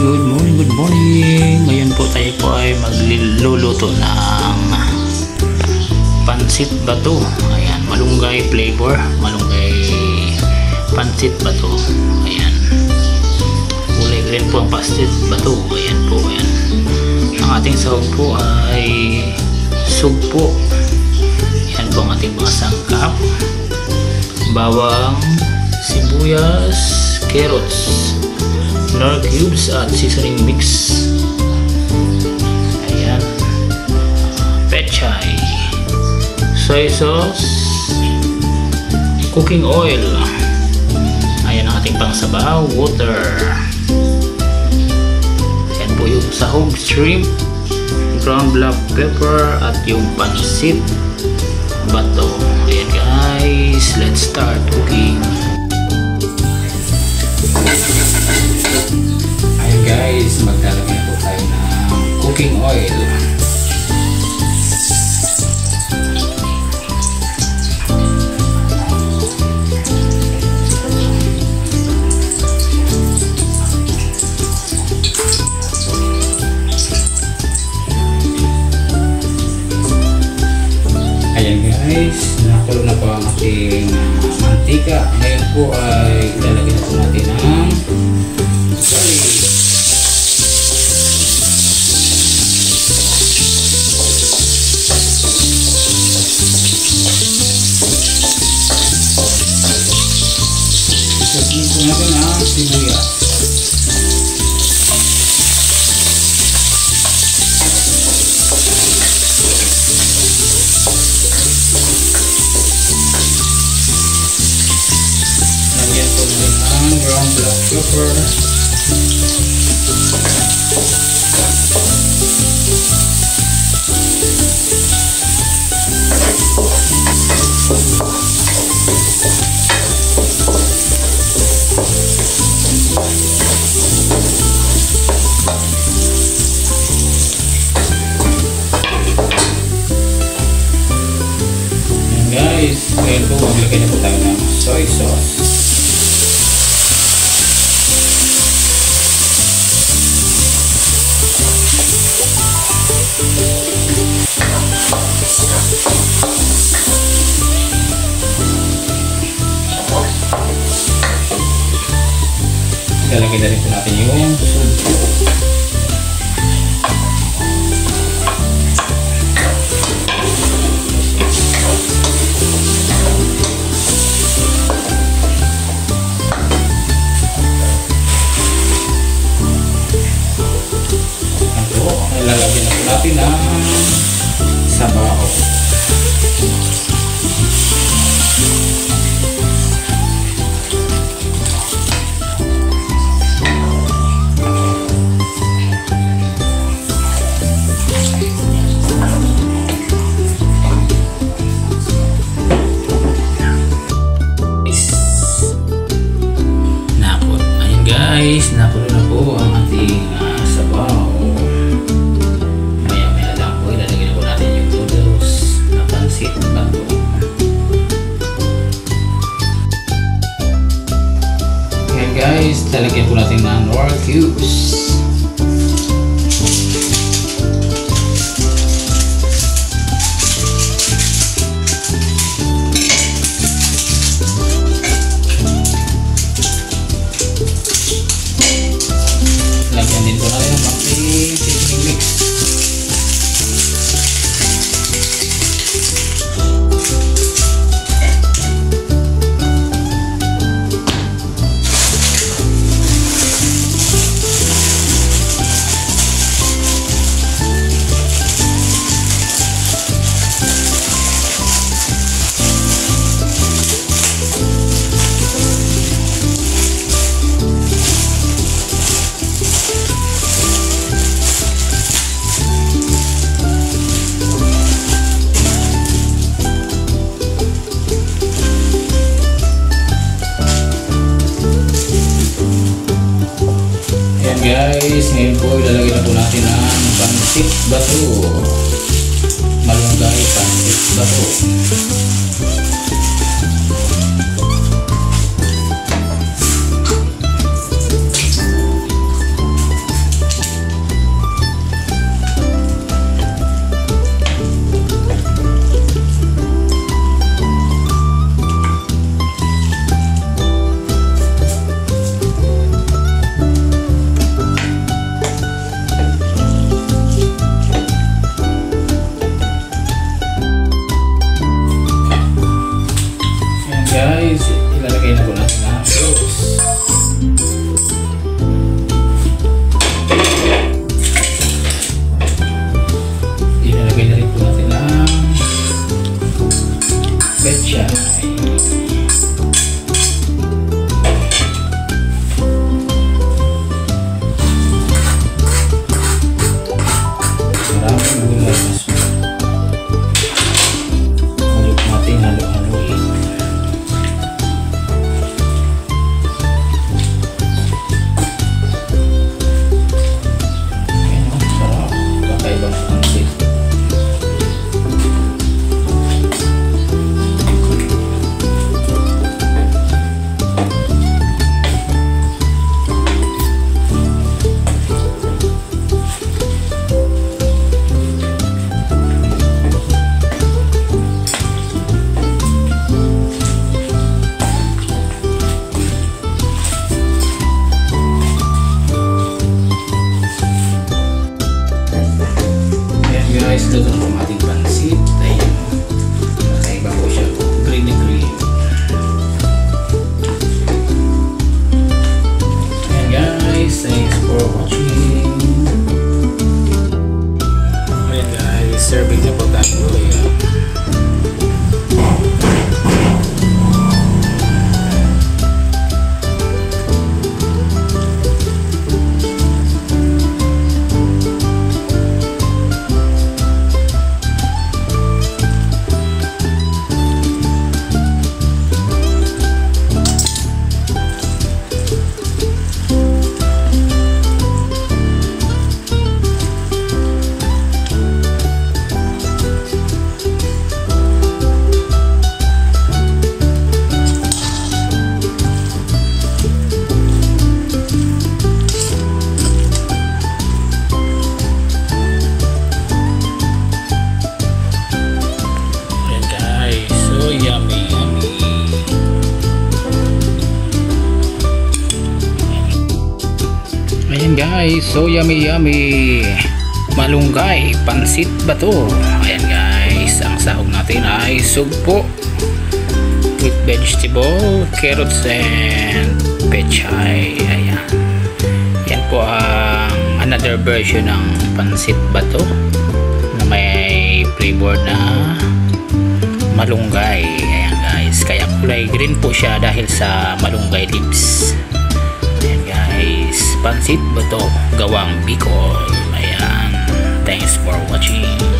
good morning. Ngayon po tayo po ay magluluto ng pansit bato. Ayan, malunggay flavor, malunggay pansit bato. Ayan, kulay green po ang pansit bato. Ayan po, ayan. Ang ating sahog po ay sugpo. Ayan po ang ating mga sangkap: bawang, sibuyas, carrots, nor cubes at seasoning mix. Ayan, pechay, soy sauce, cooking oil. Ayan ang ating pangsabaw, water. Ayan po yung sahog, shrimp, ground black pepper at yung pansit bato. Ayan guys, let's start cooking. Ayan guys, maglalagay po tayo ng cooking oil. Ayan guys, nakulo na po ang ating mantika. Ngayon po ay ilalagay na po natin ang garlic. Isasin po natin ang sibuyas. Lagyan po natin ang ground black pepper. Guys, ngayon po maglagay na po tayo ng soy sauce. Ilalagay na rin po natin yung sugpo. Ilalagay na po natin ang sabaw. Ayan guys, napuno na po ang ating sabaw. Guys, talagyan po natin ng nor cubes. Lagyan din po natin ng seasoning mix. Guys, ngayon po ilalagay na po natin ang pansit bato. Malunggay pansit bato. Ito po ang ating pansit. Ayan. Nakaiba po siya. Green na green. Ayan guys. Thanks for watching. Ayan guys. Serving na po tayo. Ayan. Ayan guys, so yummy malunggay, pansit bato. Ayan guys, ang sahog natin ay sugpo with vegetable, carrots and pechay. Ayan, yan po ang another version ng pansit bato na may flavor na malunggay. Ayan guys, kaya kulay green po siya dahil sa malunggay leaves. Ayan guys, pansit bato gawang Bicol. Ayan, thanks for watching.